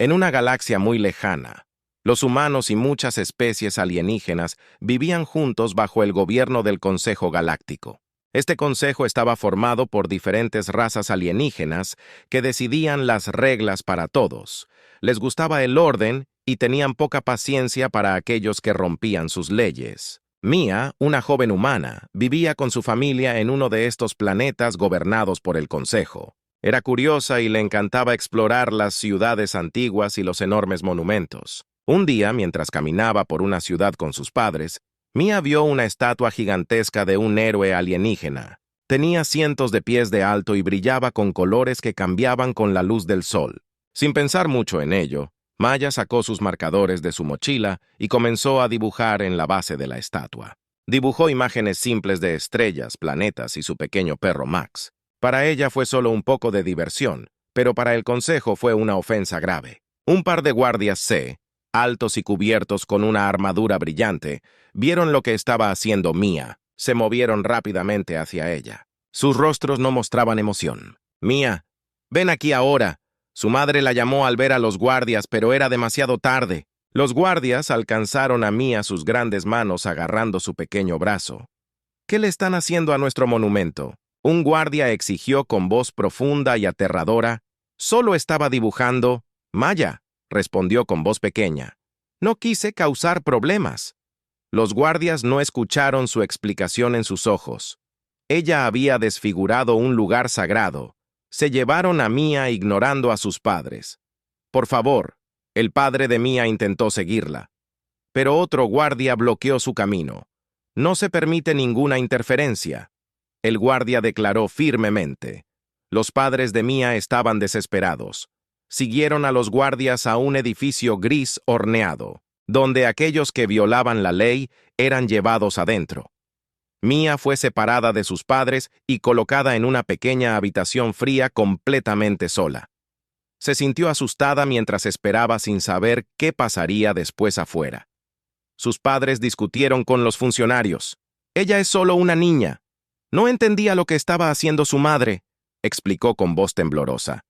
En una galaxia muy lejana, los humanos y muchas especies alienígenas vivían juntos bajo el gobierno del Consejo Galáctico. Este consejo estaba formado por diferentes razas alienígenas que decidían las reglas para todos. Les gustaba el orden y tenían poca paciencia para aquellos que rompían sus leyes. Mia, una joven humana, vivía con su familia en uno de estos planetas gobernados por el Consejo. Era curiosa y le encantaba explorar las ciudades antiguas y los enormes monumentos. Un día, mientras caminaba por una ciudad con sus padres, Mia vio una estatua gigantesca de un héroe alienígena. Tenía cientos de pies de alto y brillaba con colores que cambiaban con la luz del sol. Sin pensar mucho en ello, Maya sacó sus marcadores de su mochila y comenzó a dibujar en la base de la estatua. Dibujó imágenes simples de estrellas, planetas y su pequeño perro Max. Para ella fue solo un poco de diversión, pero para el consejo fue una ofensa grave. Un par de guardias C, altos y cubiertos con una armadura brillante, vieron lo que estaba haciendo Mia. Se movieron rápidamente hacia ella. Sus rostros no mostraban emoción. «Mia, ven aquí ahora». Su madre la llamó al ver a los guardias, pero era demasiado tarde. Los guardias alcanzaron a Mia sus grandes manos agarrando su pequeño brazo. «¿Qué le están haciendo a nuestro monumento?», un guardia exigió con voz profunda y aterradora. «Solo estaba dibujando». «Maya», respondió con voz pequeña. «No quise causar problemas». Los guardias no escucharon su explicación en sus ojos. Ella había desfigurado un lugar sagrado. Se llevaron a Mia ignorando a sus padres. «Por favor», el padre de Mia intentó seguirla. Pero otro guardia bloqueó su camino. «No se permite ninguna interferencia». El guardia declaró firmemente. Los padres de Mia estaban desesperados. Siguieron a los guardias a un edificio gris horneado, donde aquellos que violaban la ley eran llevados adentro. Mia fue separada de sus padres y colocada en una pequeña habitación fría completamente sola. Se sintió asustada mientras esperaba sin saber qué pasaría después afuera. Sus padres discutieron con los funcionarios. «Ella es solo una niña. No entendía lo que estaba haciendo su madre», explicó con voz temblorosa.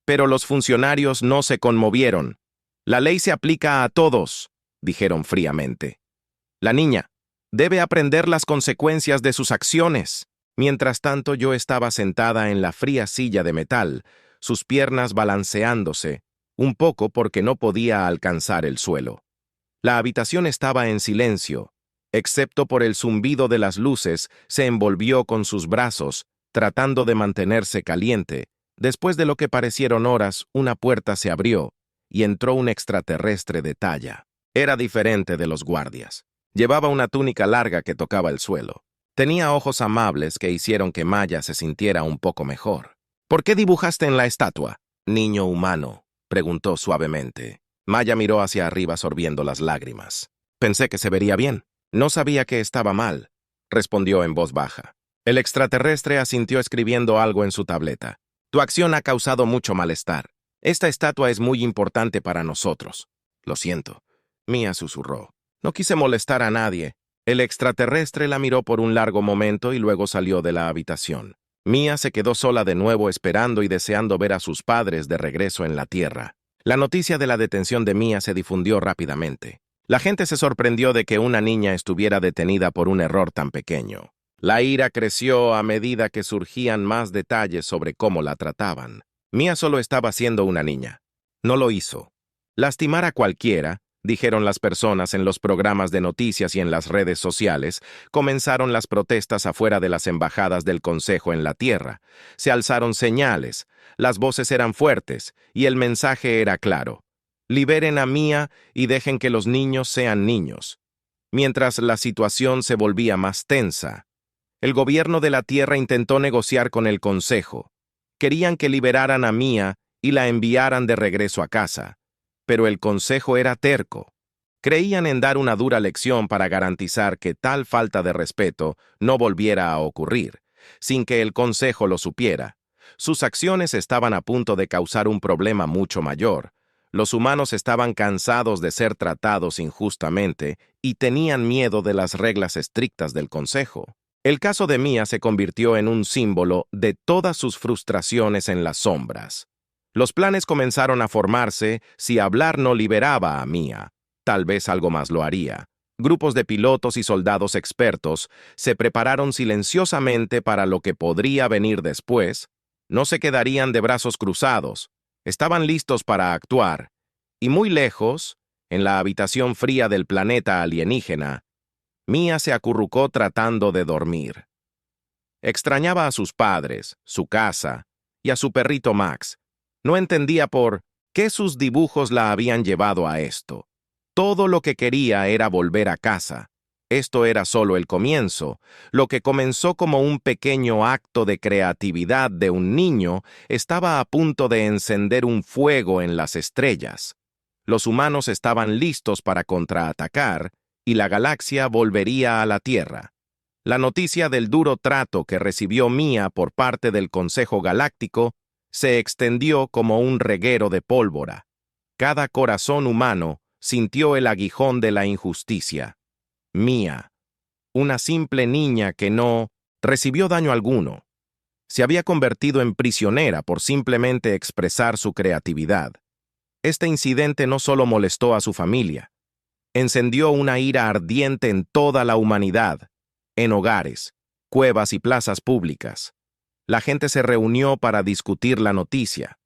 Pero los funcionarios no se conmovieron. «La ley se aplica a todos», dijeron fríamente. «La niña debe aprender las consecuencias de sus acciones». Mientras tanto, yo estaba sentada en la fría silla de metal, sus piernas balanceándose, un poco porque no podía alcanzar el suelo. La habitación estaba en silencio. Excepto por el zumbido de las luces, se envolvió con sus brazos, tratando de mantenerse caliente. Después de lo que parecieron horas, una puerta se abrió y entró un extraterrestre de talla. Era diferente de los guardias. Llevaba una túnica larga que tocaba el suelo. Tenía ojos amables que hicieron que Maya se sintiera un poco mejor. «¿Por qué dibujaste en la estatua?» «Niño humano», preguntó suavemente. Maya miró hacia arriba sorbiendo las lágrimas. «Pensé que se vería bien». «No sabía que estaba mal», respondió en voz baja. El extraterrestre asintió escribiendo algo en su tableta. «Tu acción ha causado mucho malestar. Esta estatua es muy importante para nosotros». «Lo siento», Mia susurró. «No quise molestar a nadie». El extraterrestre la miró por un largo momento y luego salió de la habitación. Mia se quedó sola de nuevo esperando y deseando ver a sus padres de regreso en la Tierra. La noticia de la detención de Mia se difundió rápidamente. La gente se sorprendió de que una niña estuviera detenida por un error tan pequeño. La ira creció a medida que surgían más detalles sobre cómo la trataban. Mia solo estaba siendo una niña. No lo hizo. «Lastimar a cualquiera», dijeron las personas en los programas de noticias y en las redes sociales. Comenzaron las protestas afuera de las embajadas del Consejo en la Tierra. Se alzaron señales, las voces eran fuertes y el mensaje era claro. Liberen a Mia y dejen que los niños sean niños. Mientras la situación se volvía más tensa, el gobierno de la Tierra intentó negociar con el Consejo. Querían que liberaran a Mia y la enviaran de regreso a casa. Pero el Consejo era terco. Creían en dar una dura lección para garantizar que tal falta de respeto no volviera a ocurrir, sin que el Consejo lo supiera. Sus acciones estaban a punto de causar un problema mucho mayor. Los humanos estaban cansados de ser tratados injustamente y tenían miedo de las reglas estrictas del Consejo. El caso de Mia se convirtió en un símbolo de todas sus frustraciones en las sombras. Los planes comenzaron a formarse. Si hablar no liberaba a Mia, tal vez algo más lo haría. Grupos de pilotos y soldados expertos se prepararon silenciosamente para lo que podría venir después. No se quedarían de brazos cruzados. Estaban listos para actuar. Y muy lejos, en la habitación fría del planeta alienígena, Mia se acurrucó tratando de dormir. Extrañaba a sus padres, su casa y a su perrito Max. No entendía por qué sus dibujos la habían llevado a esto. Todo lo que quería era volver a casa. Esto era solo el comienzo. Lo que comenzó como un pequeño acto de creatividad de un niño estaba a punto de encender un fuego en las estrellas. Los humanos estaban listos para contraatacar y la galaxia volvería a la Tierra. La noticia del duro trato que recibió Mia por parte del Consejo Galáctico se extendió como un reguero de pólvora. Cada corazón humano sintió el aguijón de la injusticia. Mia, una simple niña que no recibió daño alguno, se había convertido en prisionera por simplemente expresar su creatividad. Este incidente no solo molestó a su familia, encendió una ira ardiente en toda la humanidad, en hogares, cuevas y plazas públicas. La gente se reunió para discutir la noticia.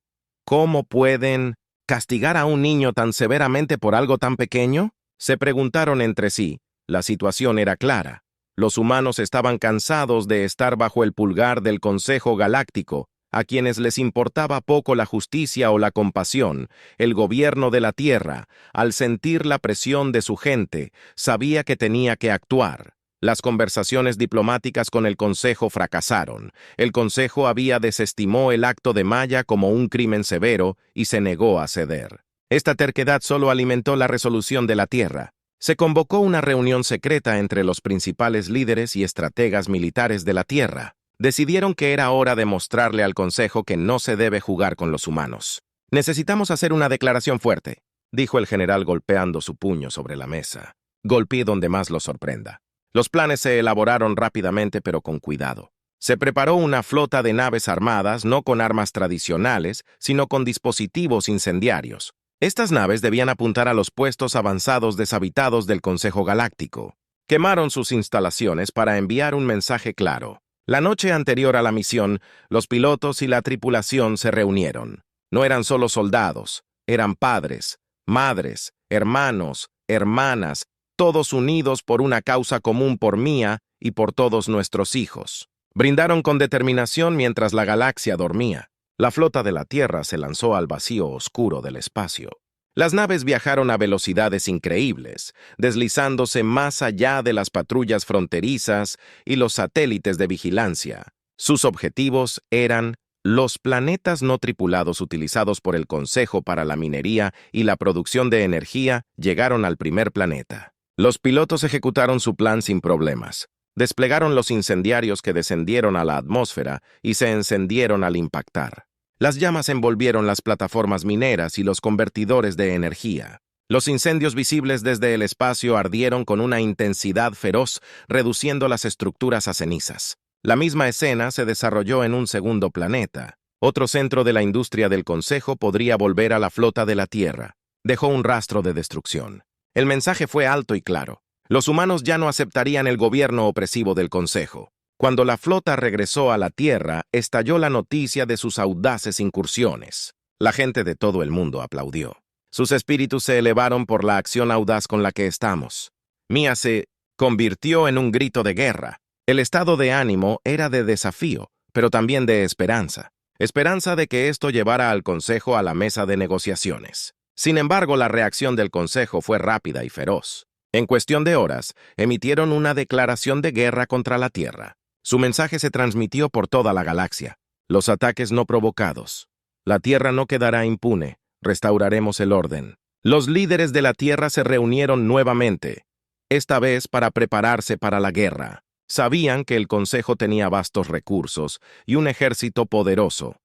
¿Cómo pueden castigar a un niño tan severamente por algo tan pequeño? Se preguntaron entre sí. La situación era clara. Los humanos estaban cansados de estar bajo el pulgar del Consejo Galáctico, a quienes les importaba poco la justicia o la compasión. El gobierno de la Tierra, al sentir la presión de su gente, sabía que tenía que actuar. Las conversaciones diplomáticas con el Consejo fracasaron. El Consejo había desestimado el acto de Maya como un crimen severo y se negó a ceder. Esta terquedad solo alimentó la resolución de la Tierra. Se convocó una reunión secreta entre los principales líderes y estrategas militares de la Tierra. Decidieron que era hora de mostrarle al Consejo que no se debe jugar con los humanos. «Necesitamos hacer una declaración fuerte», dijo el general golpeando su puño sobre la mesa. Golpeé donde más lo sorprenda. Los planes se elaboraron rápidamente pero con cuidado. Se preparó una flota de naves armadas, no con armas tradicionales, sino con dispositivos incendiarios. Estas naves debían apuntar a los puestos avanzados deshabitados del Consejo Galáctico. Quemaron sus instalaciones para enviar un mensaje claro. La noche anterior a la misión, los pilotos y la tripulación se reunieron. No eran solo soldados, eran padres, madres, hermanos, hermanas, todos unidos por una causa común por Mia y por todos nuestros hijos. Brindaron con determinación mientras la galaxia dormía. La flota de la Tierra se lanzó al vacío oscuro del espacio. Las naves viajaron a velocidades increíbles, deslizándose más allá de las patrullas fronterizas y los satélites de vigilancia. Sus objetivos eran los planetas no tripulados utilizados por el Consejo para la minería y la producción de energía llegaron al primer planeta. Los pilotos ejecutaron su plan sin problemas. Desplegaron los incendiarios que descendieron a la atmósfera y se encendieron al impactar. Las llamas envolvieron las plataformas mineras y los convertidores de energía. Los incendios visibles desde el espacio ardieron con una intensidad feroz, reduciendo las estructuras a cenizas. La misma escena se desarrolló en un segundo planeta. Otro centro de la industria del Consejo podría volver a la flota de la Tierra. Dejó un rastro de destrucción. El mensaje fue alto y claro. Los humanos ya no aceptarían el gobierno opresivo del Consejo. Cuando la flota regresó a la Tierra, estalló la noticia de sus audaces incursiones. La gente de todo el mundo aplaudió. Sus espíritus se elevaron por la acción audaz con la que estamos. Mia se convirtió en un grito de guerra. El estado de ánimo era de desafío, pero también de esperanza. Esperanza de que esto llevara al Consejo a la mesa de negociaciones. Sin embargo, la reacción del Consejo fue rápida y feroz. En cuestión de horas, emitieron una declaración de guerra contra la Tierra. Su mensaje se transmitió por toda la galaxia. Los ataques no provocados. La Tierra no quedará impune. Restauraremos el orden. Los líderes de la Tierra se reunieron nuevamente, esta vez para prepararse para la guerra. Sabían que el Consejo tenía vastos recursos y un ejército poderoso.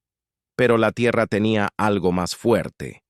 Pero la Tierra tenía algo más fuerte.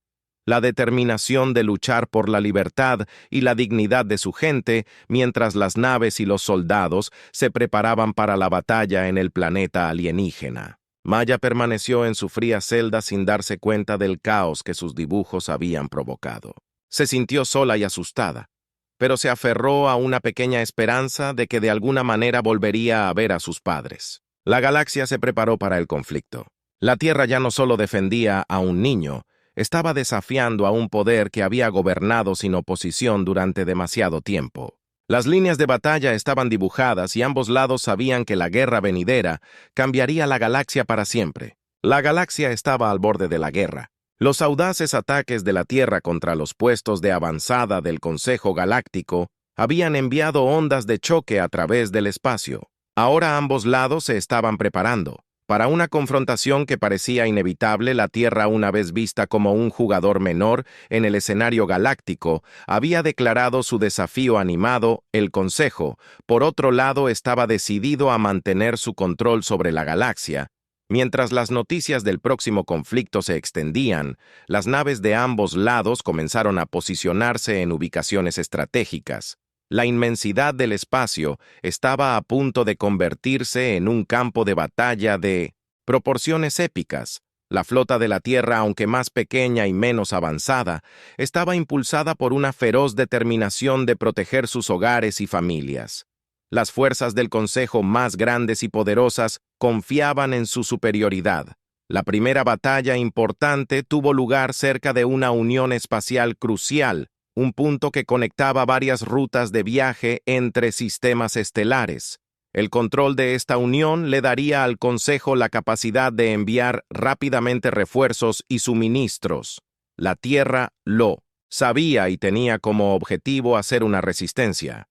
La determinación de luchar por la libertad y la dignidad de su gente, mientras las naves y los soldados se preparaban para la batalla en el planeta alienígena. Maya permaneció en su fría celda sin darse cuenta del caos que sus dibujos habían provocado. Se sintió sola y asustada, pero se aferró a una pequeña esperanza de que de alguna manera volvería a ver a sus padres. La galaxia se preparó para el conflicto. La Tierra ya no solo defendía a un niño, estaba desafiando a un poder que había gobernado sin oposición durante demasiado tiempo. Las líneas de batalla estaban dibujadas y ambos lados sabían que la guerra venidera cambiaría la galaxia para siempre. La galaxia estaba al borde de la guerra. Los audaces ataques de la Tierra contra los puestos de avanzada del Consejo Galáctico habían enviado ondas de choque a través del espacio. Ahora ambos lados se estaban preparando. Para una confrontación que parecía inevitable, la Tierra, una vez vista como un jugador menor en el escenario galáctico, había declarado su desafío animado. El Consejo, por otro lado, estaba decidido a mantener su control sobre la galaxia. Mientras las noticias del próximo conflicto se extendían, las naves de ambos lados comenzaron a posicionarse en ubicaciones estratégicas. La inmensidad del espacio estaba a punto de convertirse en un campo de batalla de proporciones épicas. La flota de la Tierra, aunque más pequeña y menos avanzada, estaba impulsada por una feroz determinación de proteger sus hogares y familias. Las fuerzas del Consejo, más grandes y poderosas, confiaban en su superioridad. La primera batalla importante tuvo lugar cerca de una unión espacial crucial, un punto que conectaba varias rutas de viaje entre sistemas estelares. El control de esta unión le daría al Consejo la capacidad de enviar rápidamente refuerzos y suministros. La Tierra lo sabía y tenía como objetivo hacer una resistencia.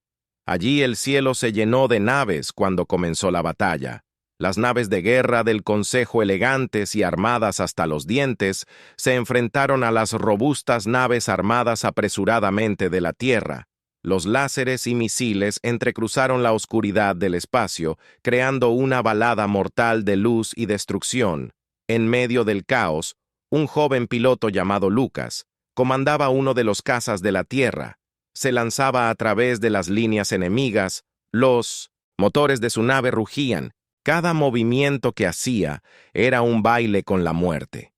Allí el cielo se llenó de naves cuando comenzó la batalla. Las naves de guerra del Consejo, elegantes y armadas hasta los dientes, se enfrentaron a las robustas naves armadas apresuradamente de la Tierra. Los láseres y misiles entrecruzaron la oscuridad del espacio, creando una balada mortal de luz y destrucción. En medio del caos, un joven piloto llamado Lucas comandaba uno de los cazas de la Tierra. Se lanzaba a través de las líneas enemigas. Los motores de su nave rugían. Cada movimiento que hacía era un baile con la muerte.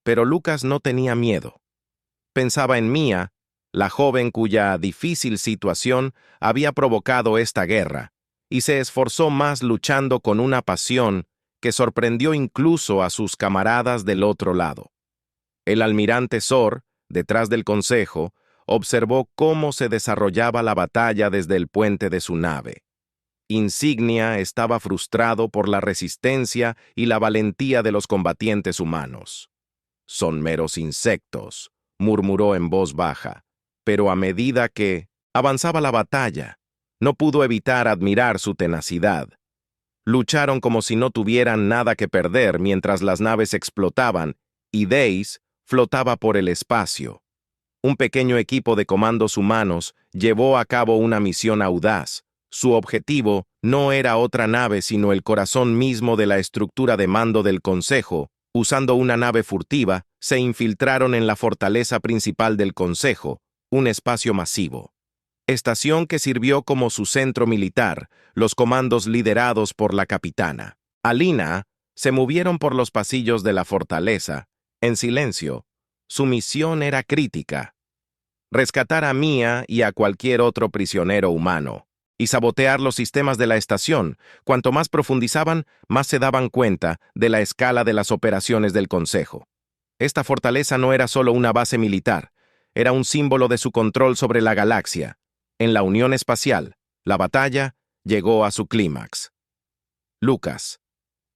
Pero Lucas no tenía miedo. Pensaba en Mia, la joven cuya difícil situación había provocado esta guerra, y se esforzó más luchando con una pasión que sorprendió incluso a sus camaradas del otro lado. El almirante Zor, detrás del Consejo, observó cómo se desarrollaba la batalla desde el puente de su nave. Insignia estaba frustrado por la resistencia y la valentía de los combatientes humanos. «Son meros insectos», murmuró en voz baja, pero a medida que avanzaba la batalla, no pudo evitar admirar su tenacidad. Lucharon como si no tuvieran nada que perder mientras las naves explotaban y Dace flotaba por el espacio. Un pequeño equipo de comandos humanos llevó a cabo una misión audaz. Su objetivo no era otra nave sino el corazón mismo de la estructura de mando del Consejo. Usando una nave furtiva, se infiltraron en la fortaleza principal del Consejo, un espacio masivo. Estación que sirvió como su centro militar, los comandos liderados por la capitana Alina se movieron por los pasillos de la fortaleza, en silencio. Su misión era crítica: rescatar a Mia y a cualquier otro prisionero humano, y sabotear los sistemas de la estación. Cuanto más profundizaban, más se daban cuenta de la escala de las operaciones del Consejo. Esta fortaleza no era solo una base militar, era un símbolo de su control sobre la galaxia. En la Unión Espacial, la batalla llegó a su clímax. Lucas,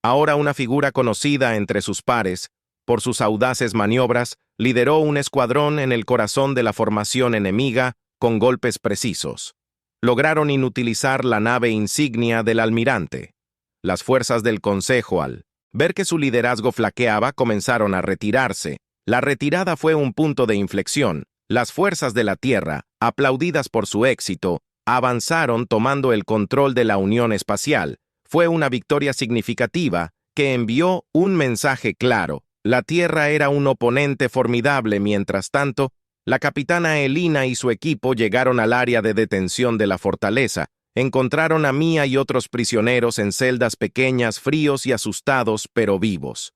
ahora una figura conocida entre sus pares por sus audaces maniobras, lideró un escuadrón en el corazón de la formación enemiga con golpes precisos. Lograron inutilizar la nave insignia del almirante. Las fuerzas del Consejo, al ver que su liderazgo flaqueaba, comenzaron a retirarse. La retirada fue un punto de inflexión. Las fuerzas de la Tierra, aplaudidas por su éxito, avanzaron tomando el control de la Unión Espacial. Fue una victoria significativa que envió un mensaje claro. La Tierra era un oponente formidable. Mientras tanto, la capitana Elina y su equipo llegaron al área de detención de la fortaleza. Encontraron a Mia y otros prisioneros en celdas pequeñas, fríos y asustados, pero vivos.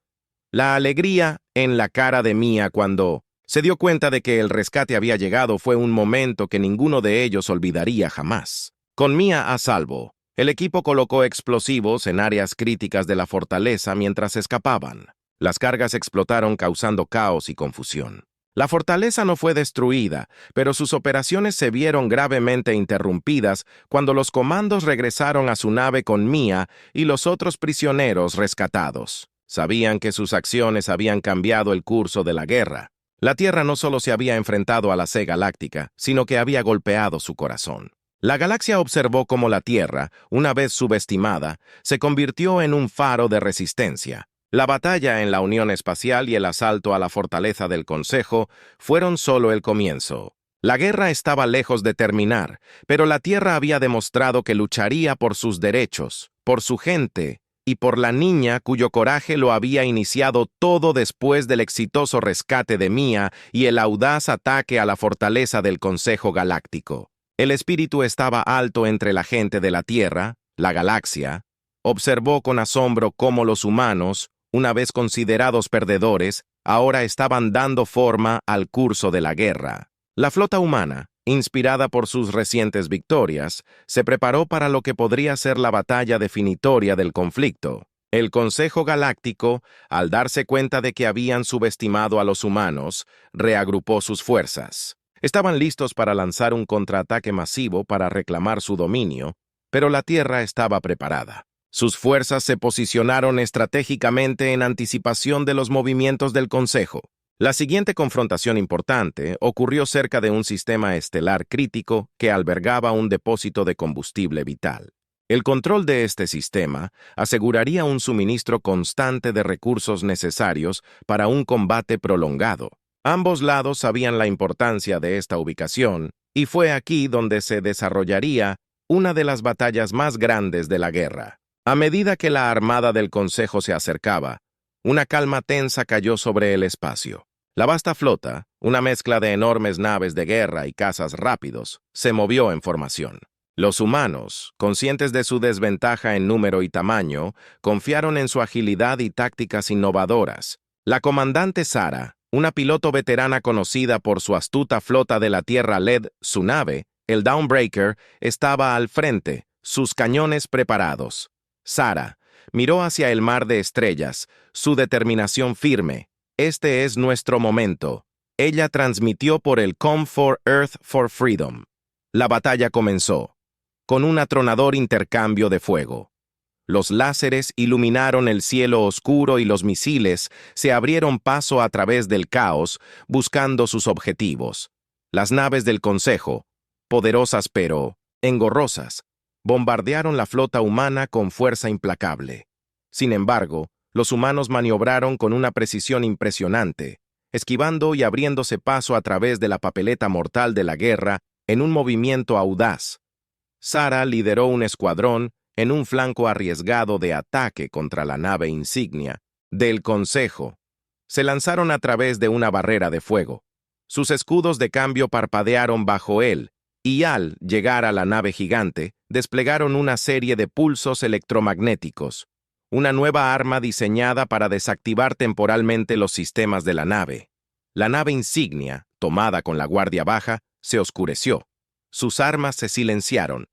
La alegría en la cara de Mia cuando se dio cuenta de que el rescate había llegado fue un momento que ninguno de ellos olvidaría jamás. Con Mia a salvo, el equipo colocó explosivos en áreas críticas de la fortaleza mientras escapaban. Las cargas explotaron causando caos y confusión. La fortaleza no fue destruida, pero sus operaciones se vieron gravemente interrumpidas cuando los comandos regresaron a su nave con Mia y los otros prisioneros rescatados. Sabían que sus acciones habían cambiado el curso de la guerra. La Tierra no solo se había enfrentado a la C galáctica, sino que había golpeado su corazón. La galaxia observó cómo la Tierra, una vez subestimada, se convirtió en un faro de resistencia. La batalla en la Unión Espacial y el asalto a la fortaleza del Consejo fueron solo el comienzo. La guerra estaba lejos de terminar, pero la Tierra había demostrado que lucharía por sus derechos, por su gente y por la niña cuyo coraje lo había iniciado todo después del exitoso rescate de Mia y el audaz ataque a la fortaleza del Consejo Galáctico. El espíritu estaba alto entre la gente de la Tierra, la galaxia. Observó con asombro cómo los humanos, una vez considerados perdedores, ahora estaban dando forma al curso de la guerra. La flota humana, inspirada por sus recientes victorias, se preparó para lo que podría ser la batalla definitoria del conflicto. El Consejo Galáctico, al darse cuenta de que habían subestimado a los humanos, reagrupó sus fuerzas. Estaban listos para lanzar un contraataque masivo para reclamar su dominio, pero la Tierra estaba preparada. Sus fuerzas se posicionaron estratégicamente en anticipación de los movimientos del Consejo. La siguiente confrontación importante ocurrió cerca de un sistema estelar crítico que albergaba un depósito de combustible vital. El control de este sistema aseguraría un suministro constante de recursos necesarios para un combate prolongado. Ambos lados sabían la importancia de esta ubicación, y fue aquí donde se desarrollaría una de las batallas más grandes de la guerra. A medida que la armada del Consejo se acercaba, una calma tensa cayó sobre el espacio. La vasta flota, una mezcla de enormes naves de guerra y cazas rápidos, se movió en formación. Los humanos, conscientes de su desventaja en número y tamaño, confiaron en su agilidad y tácticas innovadoras. La comandante Sara, una piloto veterana conocida por su astuta flota de la Tierra LED, su nave, el Dawnbreaker, estaba al frente, sus cañones preparados. Sara miró hacia el mar de estrellas, su determinación firme. Este es nuestro momento. Ella transmitió por el Com for Earth for Freedom. La batalla comenzó, con un atronador intercambio de fuego. Los láseres iluminaron el cielo oscuro y los misiles se abrieron paso a través del caos, buscando sus objetivos. Las naves del Consejo, poderosas pero engorrosas, bombardearon la flota humana con fuerza implacable. Sin embargo, los humanos maniobraron con una precisión impresionante, esquivando y abriéndose paso a través de la papeleta mortal de la guerra en un movimiento audaz. Sara lideró un escuadrón en un flanco arriesgado de ataque contra la nave insignia del Consejo. Se lanzaron a través de una barrera de fuego. Sus escudos de cambio parpadearon bajo él, y al llegar a la nave gigante, desplegaron una serie de pulsos electromagnéticos, una nueva arma diseñada para desactivar temporalmente los sistemas de la nave. La nave insignia, tomada con la guardia baja, se oscureció. Sus armas se silenciaron.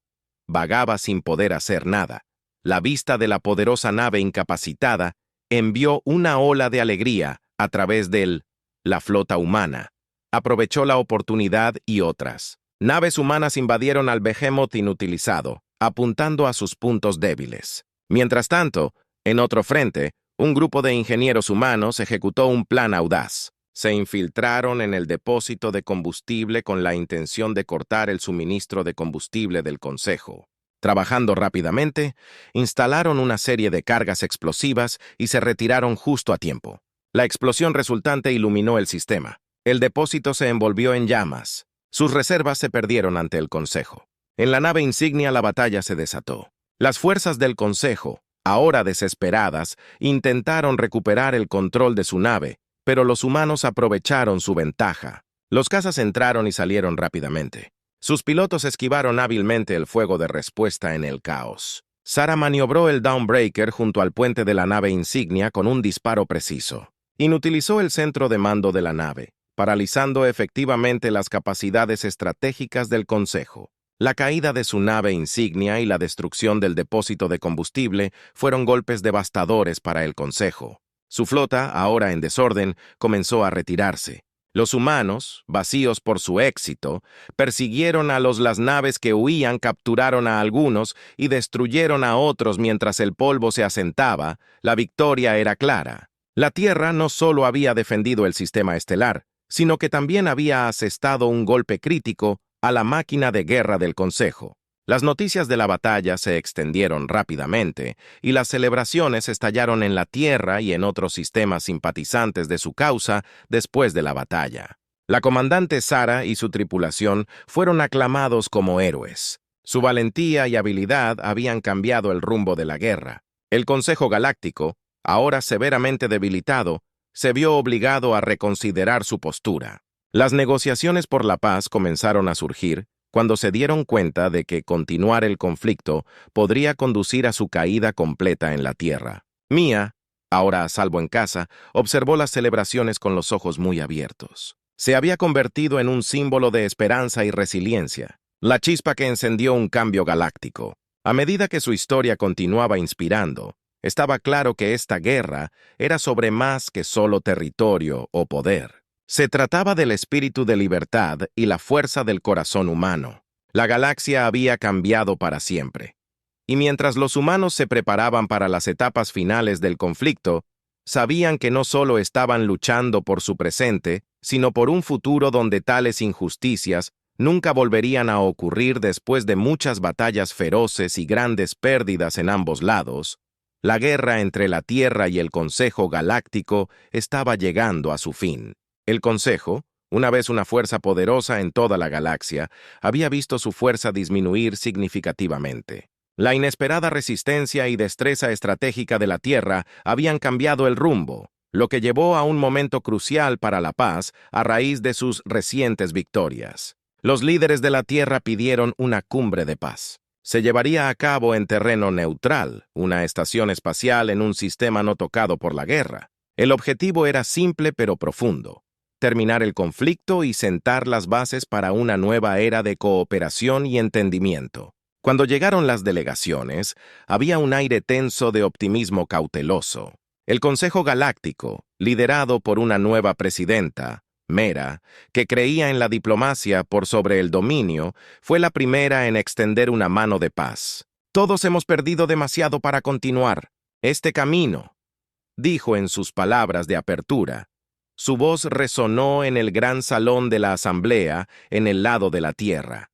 Vagaba sin poder hacer nada. La vista de la poderosa nave incapacitada envió una ola de alegría a través de la flota humana. Aprovechó la oportunidad y otras. Naves humanas invadieron al Behemoth inutilizado, apuntando a sus puntos débiles. Mientras tanto, en otro frente, un grupo de ingenieros humanos ejecutó un plan audaz. Se infiltraron en el depósito de combustible con la intención de cortar el suministro de combustible del Consejo. Trabajando rápidamente, instalaron una serie de cargas explosivas y se retiraron justo a tiempo. La explosión resultante iluminó el sistema. El depósito se envolvió en llamas. Sus reservas se perdieron ante el Consejo. En la nave insignia la batalla se desató. Las fuerzas del Consejo, ahora desesperadas, intentaron recuperar el control de su nave, pero los humanos aprovecharon su ventaja. Los cazas entraron y salieron rápidamente. Sus pilotos esquivaron hábilmente el fuego de respuesta en el caos. Sarah maniobró el Dawnbreaker junto al puente de la nave insignia con un disparo preciso. Inutilizó el centro de mando de la nave, paralizando efectivamente las capacidades estratégicas del Consejo. La caída de su nave insignia y la destrucción del depósito de combustible fueron golpes devastadores para el Consejo. Su flota, ahora en desorden, comenzó a retirarse. Los humanos, vacíos por su éxito, persiguieron a las naves que huían, capturaron a algunos y destruyeron a otros mientras el polvo se asentaba. La victoria era clara. La Tierra no solo había defendido el sistema estelar, sino que también había asestado un golpe crítico a la máquina de guerra del Consejo. Las noticias de la batalla se extendieron rápidamente y las celebraciones estallaron en la Tierra y en otros sistemas simpatizantes de su causa después de la batalla. La comandante Sarah y su tripulación fueron aclamados como héroes. Su valentía y habilidad habían cambiado el rumbo de la guerra. El Consejo Galáctico, ahora severamente debilitado, se vio obligado a reconsiderar su postura. Las negociaciones por la paz comenzaron a surgir cuando se dieron cuenta de que continuar el conflicto podría conducir a su caída completa en la Tierra. Mia, ahora a salvo en casa, observó las celebraciones con los ojos muy abiertos. Se había convertido en un símbolo de esperanza y resiliencia, la chispa que encendió un cambio galáctico. A medida que su historia continuaba inspirando, estaba claro que esta guerra era sobre más que solo territorio o poder. Se trataba del espíritu de libertad y la fuerza del corazón humano. La galaxia había cambiado para siempre. Y mientras los humanos se preparaban para las etapas finales del conflicto, sabían que no solo estaban luchando por su presente, sino por un futuro donde tales injusticias nunca volverían a ocurrir después de muchas batallas feroces y grandes pérdidas en ambos lados. La guerra entre la Tierra y el Consejo Galáctico estaba llegando a su fin. El Consejo, una vez una fuerza poderosa en toda la galaxia, había visto su fuerza disminuir significativamente. La inesperada resistencia y destreza estratégica de la Tierra habían cambiado el rumbo, lo que llevó a un momento crucial para la paz a raíz de sus recientes victorias. Los líderes de la Tierra pidieron una cumbre de paz. Se llevaría a cabo en terreno neutral, una estación espacial en un sistema no tocado por la guerra. El objetivo era simple pero profundo: terminar el conflicto y sentar las bases para una nueva era de cooperación y entendimiento. Cuando llegaron las delegaciones, había un aire tenso de optimismo cauteloso. El Consejo Galáctico, liderado por una nueva presidenta, Mera, que creía en la diplomacia por sobre el dominio, fue la primera en extender una mano de paz. «Todos hemos perdido demasiado para continuar este camino», dijo en sus palabras de apertura. Su voz resonó en el gran salón de la asamblea en el lado de la Tierra.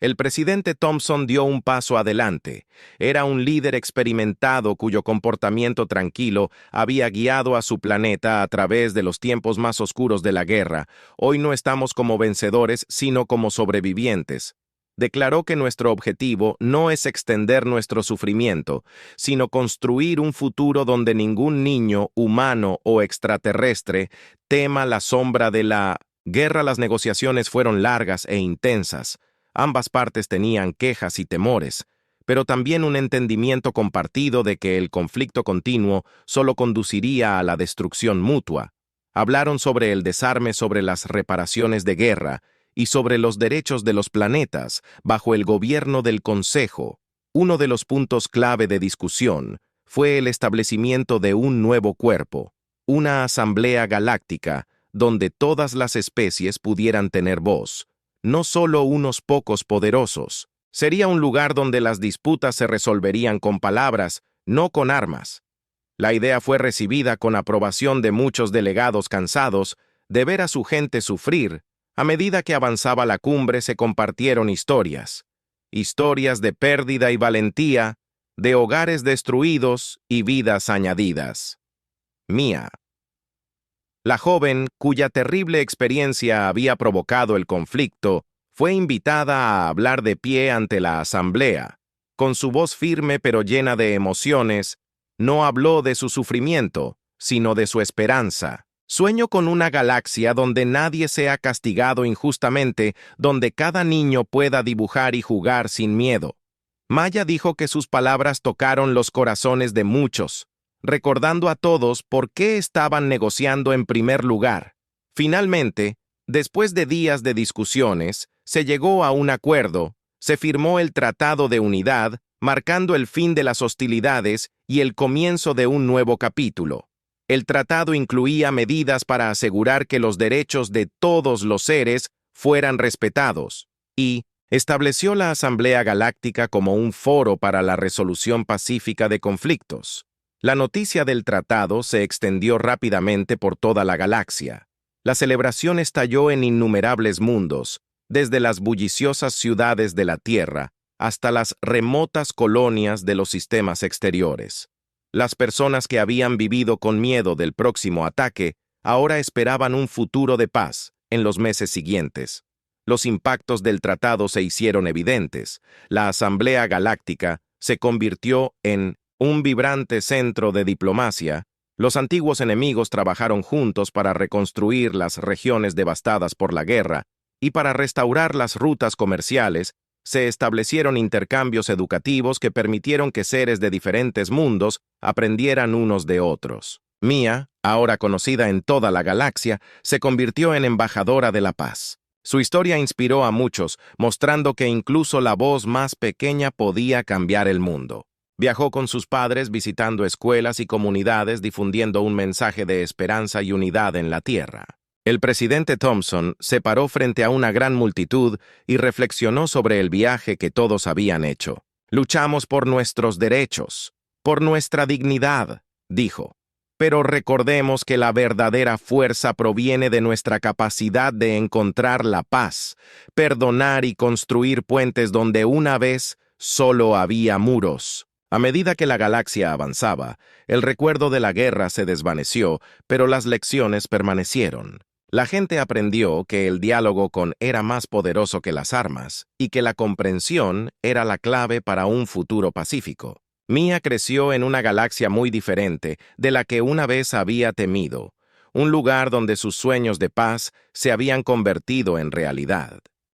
El presidente Thompson dio un paso adelante. Era un líder experimentado cuyo comportamiento tranquilo había guiado a su planeta a través de los tiempos más oscuros de la guerra. «Hoy no estamos como vencedores, sino como sobrevivientes». Declaró que nuestro objetivo no es extender nuestro sufrimiento, sino construir un futuro donde ningún niño, humano o extraterrestre tema la sombra de la guerra. Las negociaciones fueron largas e intensas. Ambas partes tenían quejas y temores, pero también un entendimiento compartido de que el conflicto continuo solo conduciría a la destrucción mutua. Hablaron sobre el desarme, sobre las reparaciones de guerra y sobre los derechos de los planetas bajo el gobierno del Consejo. Uno de los puntos clave de discusión fue el establecimiento de un nuevo cuerpo, una asamblea galáctica donde todas las especies pudieran tener voz, no solo unos pocos poderosos. Sería un lugar donde las disputas se resolverían con palabras, no con armas. La idea fue recibida con aprobación de muchos delegados cansados de ver a su gente sufrir. A medida que avanzaba la cumbre se compartieron historias de pérdida y valentía, de hogares destruidos y vidas añadidas. Mia, la joven cuya terrible experiencia había provocado el conflicto, fue invitada a hablar de pie ante la asamblea. Con su voz firme pero llena de emociones, no habló de su sufrimiento, sino de su esperanza. Sueño con una galaxia donde nadie sea castigado injustamente, donde cada niño pueda dibujar y jugar sin miedo. Maya dijo que sus palabras tocaron los corazones de muchos, recordando a todos por qué estaban negociando en primer lugar. Finalmente, después de días de discusiones, se llegó a un acuerdo, se firmó el Tratado de Unidad, marcando el fin de las hostilidades y el comienzo de un nuevo capítulo. El tratado incluía medidas para asegurar que los derechos de todos los seres fueran respetados y estableció la Asamblea Galáctica como un foro para la resolución pacífica de conflictos. La noticia del tratado se extendió rápidamente por toda la galaxia. La celebración estalló en innumerables mundos, desde las bulliciosas ciudades de la Tierra hasta las remotas colonias de los sistemas exteriores. Las personas que habían vivido con miedo del próximo ataque ahora esperaban un futuro de paz en los meses siguientes. Los impactos del tratado se hicieron evidentes. La Asamblea Galáctica se convirtió en un vibrante centro de diplomacia. Los antiguos enemigos trabajaron juntos para reconstruir las regiones devastadas por la guerra y para restaurar las rutas comerciales. Se establecieron intercambios educativos que permitieron que seres de diferentes mundos aprendieran unos de otros. Mia, ahora conocida en toda la galaxia, se convirtió en embajadora de la paz. Su historia inspiró a muchos, mostrando que incluso la voz más pequeña podía cambiar el mundo. Viajó con sus padres visitando escuelas y comunidades difundiendo un mensaje de esperanza y unidad en la Tierra. El presidente Thompson se paró frente a una gran multitud y reflexionó sobre el viaje que todos habían hecho. Luchamos por nuestros derechos, por nuestra dignidad, dijo. Pero recordemos que la verdadera fuerza proviene de nuestra capacidad de encontrar la paz, perdonar y construir puentes donde una vez solo había muros. A medida que la galaxia avanzaba, el recuerdo de la guerra se desvaneció, pero las lecciones permanecieron. La gente aprendió que el diálogo era más poderoso que las armas y que la comprensión era la clave para un futuro pacífico. Mia creció en una galaxia muy diferente de la que una vez había temido, un lugar donde sus sueños de paz se habían convertido en realidad.